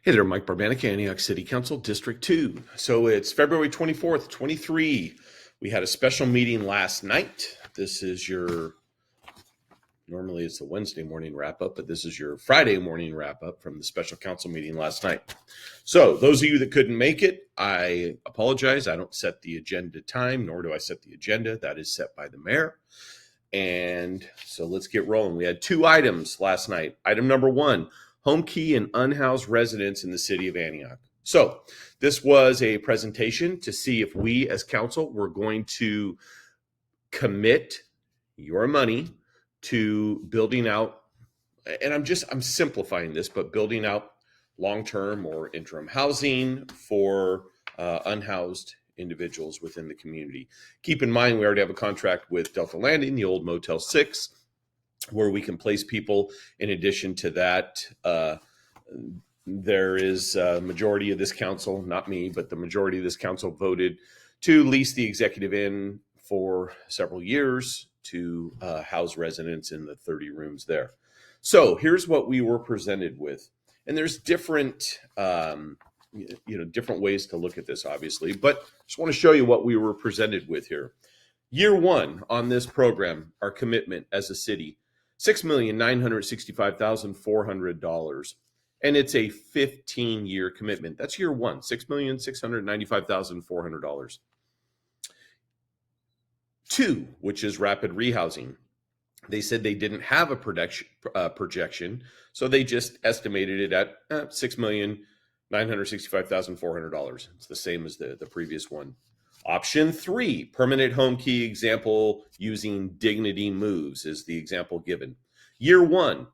Hey there, Mike Barbanica, Antioch City Council, District 2. So it's February 24th, 23. We had a special meeting last night. This is normally it's the Wednesday morning wrap up, but this is your Friday morning wrap up from the special council meeting last night. So those of you that couldn't make it, I apologize. I don't set the agenda time, nor do I set the agenda. That is set by the mayor. And so let's get rolling. We had two items last night. Item number one, home key and unhoused residents in the city of Antioch. So this was a presentation to see if we as council were going to commit your money to building out, and I'm simplifying this, but building out long-term or interim housing for unhoused individuals within the community. Keep in mind, we already have a contract with Delta Landing, the old Motel 6, where we can place people. In addition to that, there is a majority of this council, not me, but the majority of this council voted to lease the executive inn for several years to house residents in the 30 rooms there. So here's what we were presented with. And there's different different ways to look at this, obviously, but just want to show you what we were presented with here. Year one on this program, our commitment as a city, $6,965,400. And it's a 15-year commitment. That's year one, $6,695,400. Two, which is rapid rehousing. They said they didn't have a projection, so they just estimated it at $6,965,400. It's the same as the previous one. Option three, permanent home key example using Dignity Moves is the example given. Year one,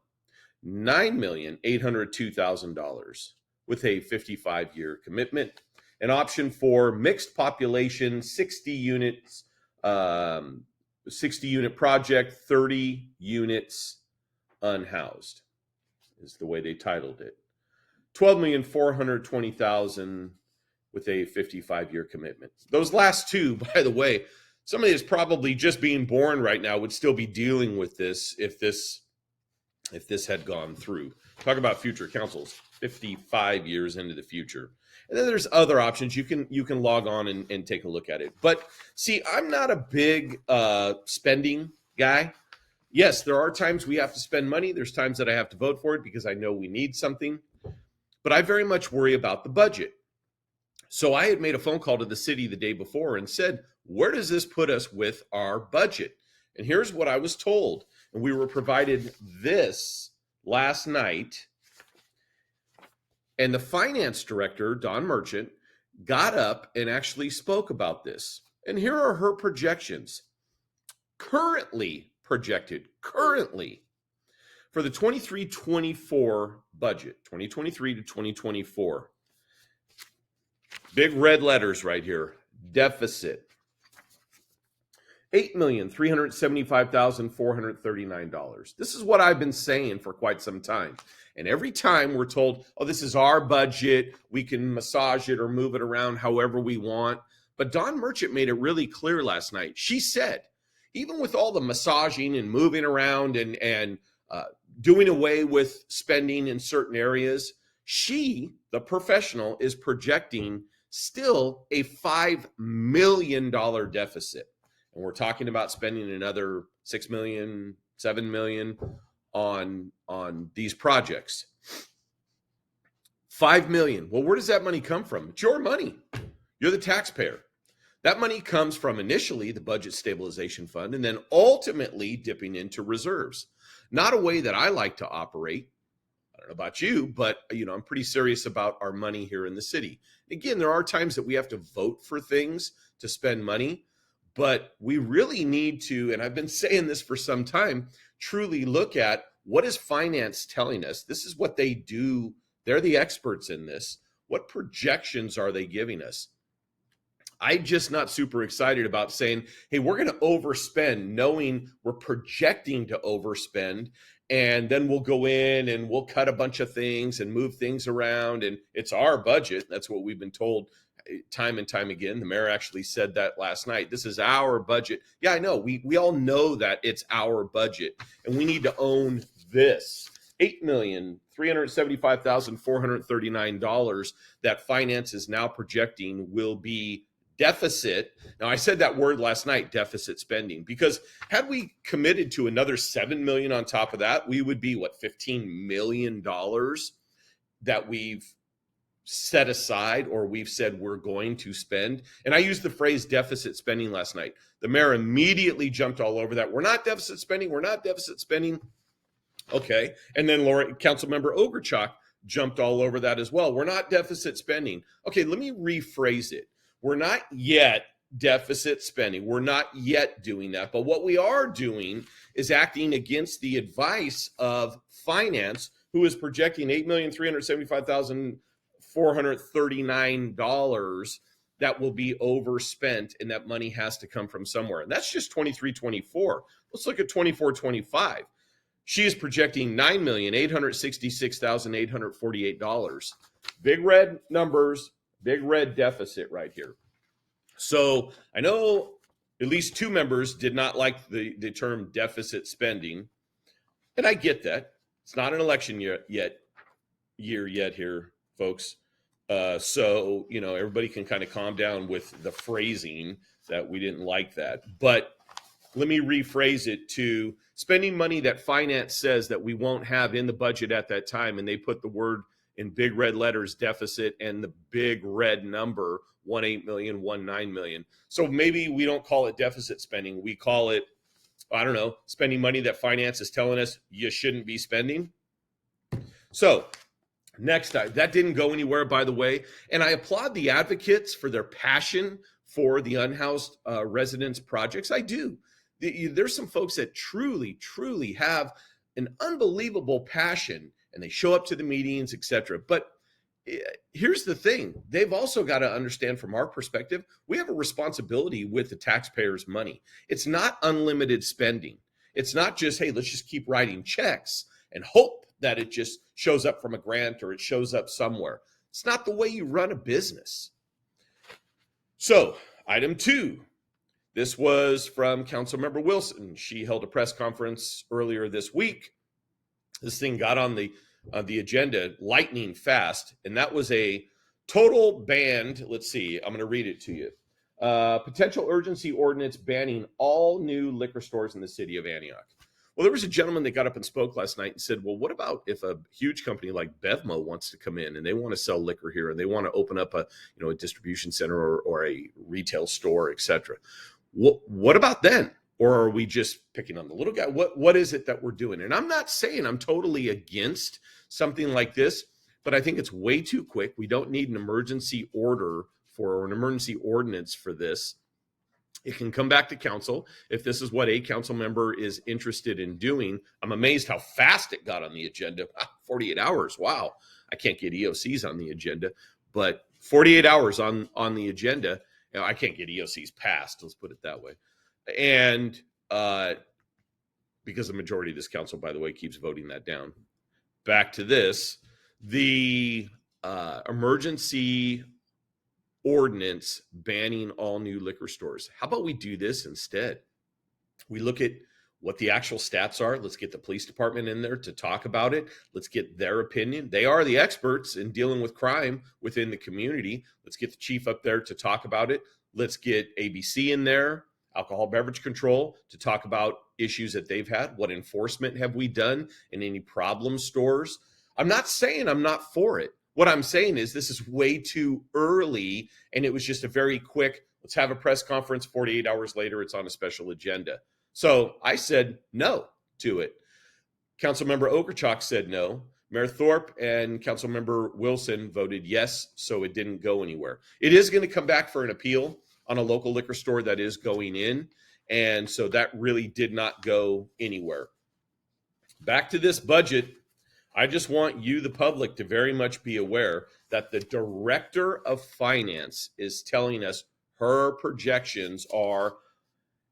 $9,802,000 with a 55-year commitment. And option four, mixed population, 60 units, 60-unit project, 30 units unhoused is the way they titled it. $12,420,000 with a 55-year commitment. Those last two, by the way, somebody that's probably just being born right now would still be dealing with this if this had gone through. Talk about future councils, 55 years into the future. And then there's other options. You can log on and take a look at it. But see, I'm not a big spending guy. Yes, there are times we have to spend money. There's times that I have to vote for it because I know we need something. But I very much worry about the budget. So I had made a phone call to the city the day before and said, where does this put us with our budget? And here's what I was told. And we were provided this last night. And the finance director, Don Merchant, got up and actually spoke about this. And here are her projections. Currently projected for the 23-24 budget, 2023 to 2024. Big red letters right here. Deficit. $8,375,439. This is what I've been saying for quite some time. And every time we're told, oh, this is our budget, we can massage it or move it around however we want. But Dawn Merchant made it really clear last night. She said, even with all the massaging and moving around and doing away with spending in certain areas, she, the professional, is projecting still a $5 million deficit. And we're talking about spending another $6 million, $7 million on these projects. $5 million. Well, where does that money come from? It's your money. You're the taxpayer. That money comes from initially the Budget Stabilization Fund and then ultimately dipping into reserves. Not a way that I like to operate. I don't know about you, but I'm pretty serious about our money here in the city. Again, there are times that we have to vote for things to spend money, but we really need to, and I've been saying this for some time, truly look at what is finance telling us. This is what they do. They're the experts in this. What projections are they giving us? I'm just not super excited about saying, hey, we're going to overspend, knowing we're projecting to overspend, and then we'll go in and we'll cut a bunch of things and move things around, and it's our budget. That's what we've been told time and time again. The mayor actually said that last night. This is our budget. Yeah, I know. We all know that it's our budget, and we need to own this. $8,375,439 that finance is now projecting will be deficit. Now, I said that word last night, deficit spending, because had we committed to another $7 million on top of that, we would be what, $15 million that we've set aside, or we've said we're going to spend. And I used the phrase deficit spending last night. The mayor immediately jumped all over that. We're not deficit spending. We're not deficit spending. Okay. And then Councilmember Ogrechuk jumped all over that as well. We're not deficit spending. Okay, let me rephrase it. We're not yet deficit spending. We're not yet doing that. But what we are doing is acting against the advice of finance, who is projecting $8,375,439 that will be overspent, and that money has to come from somewhere. And that's just 23-24. Let's look at 24-25. She is projecting $9,866,848. Big red numbers, big red deficit right here. So I know at least two members did not like the term deficit spending, and I get that. It's not an election year yet here, folks. So, everybody can kind of calm down with the phrasing that we didn't like that. But let me rephrase it to spending money that finance says that we won't have in the budget at that time. And they put the word in big red letters, deficit, and the big red number, 18 million, 19 million. So maybe we don't call it deficit spending. We call it, I don't know, spending money that finance is telling us you shouldn't be spending. So next time, that didn't go anywhere, by the way. And I applaud the advocates for their passion for the unhoused residents projects. I do. There's some folks that truly, truly have an unbelievable passion, and they show up to the meetings, etc. But here's the thing. They've also got to understand, from our perspective, we have a responsibility with the taxpayers' money. It's not unlimited spending. It's not just, hey, let's just keep writing checks and hope that it just shows up from a grant or it shows up somewhere. It's not the way you run a business. So, item 2. This was from Councilmember Wilson. She held a press conference earlier this week. This thing got on the agenda lightning fast, and that was a total ban. Let's see, I'm going to read it to you. Potential urgency ordinance banning all new liquor stores in the city of Antioch. Well, there was a gentleman that got up and spoke last night and said, well, what about if a huge company like Bevmo wants to come in and they want to sell liquor here, and they want to open up a distribution center or a retail store, etc. What about then? Or are we just picking on the little guy? What is it that we're doing? And I'm not saying I'm totally against something like this, but I think it's way too quick. We don't need an emergency order or an emergency ordinance for this. It can come back to council if this is what a council member is interested in doing. I'm amazed how fast it got on the agenda. 48 hours. Wow. I can't get EOCs on the agenda, but 48 hours on the agenda. I can't get EOCs passed, let's put it that way. And because the majority of this council, by the way, keeps voting that down. Back to this, the emergency ordinance banning all new liquor stores. How about we do this instead? We look at what the actual stats are. Let's get the police department in there to talk about it. Let's get their opinion. They are the experts in dealing with crime within the community. Let's get the chief up there to talk about it. Let's get ABC in there, alcohol beverage control, to talk about issues that they've had. What enforcement have we done in any problem stores? I'm not saying I'm not for it. What I'm saying is this is way too early, and it was just a very quick, let's have a press conference. 48 hours later, it's on a special agenda. So I said no to it. Councilmember Ogrechuk said no. Mayor Thorpe and Councilmember Wilson voted yes, so it didn't go anywhere. It is going to come back for an appeal on a local liquor store that is going in, and so that really did not go anywhere. Back to this budget, I just want you, the public, to very much be aware that the director of finance is telling us her projections are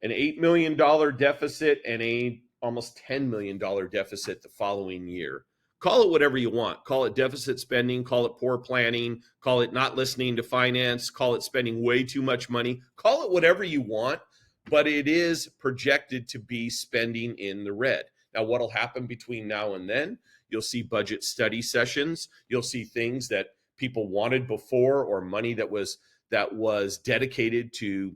an $8 million deficit and a almost $10 million deficit the following year. Call it whatever you want. Call it deficit spending, call it poor planning, call it not listening to finance, call it spending way too much money. Call it whatever you want, but it is projected to be spending in the red. Now, what'll happen between now and then? You'll see budget study sessions. You'll see things that people wanted before, or money that was dedicated to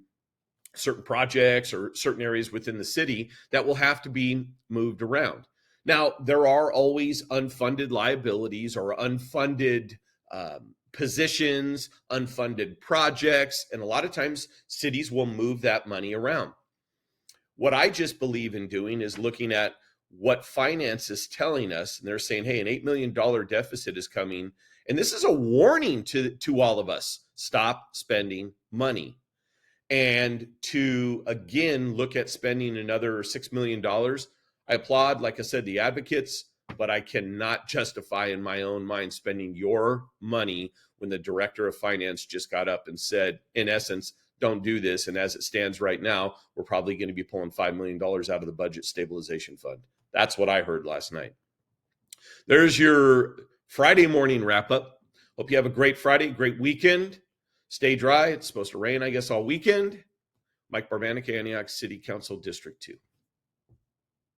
certain projects or certain areas within the city that will have to be moved around. Now, there are always unfunded liabilities or unfunded positions, unfunded projects, and a lot of times cities will move that money around. What I just believe in doing is looking at what finance is telling us, and they're saying, hey, an $8 million deficit is coming, and this is a warning to all of us. Stop spending money. And to, again, look at spending another $6 million. I applaud, like I said, the advocates, but I cannot justify in my own mind spending your money when the director of finance just got up and said, in essence, don't do this. And as it stands right now, we're probably going to be pulling $5 million out of the budget stabilization fund. That's what I heard last night. There's your Friday morning wrap up. Hope you have a great Friday, great weekend. Stay dry. It's supposed to rain, I guess, all weekend. Mike Barbanica, Antioch City Council, District 2.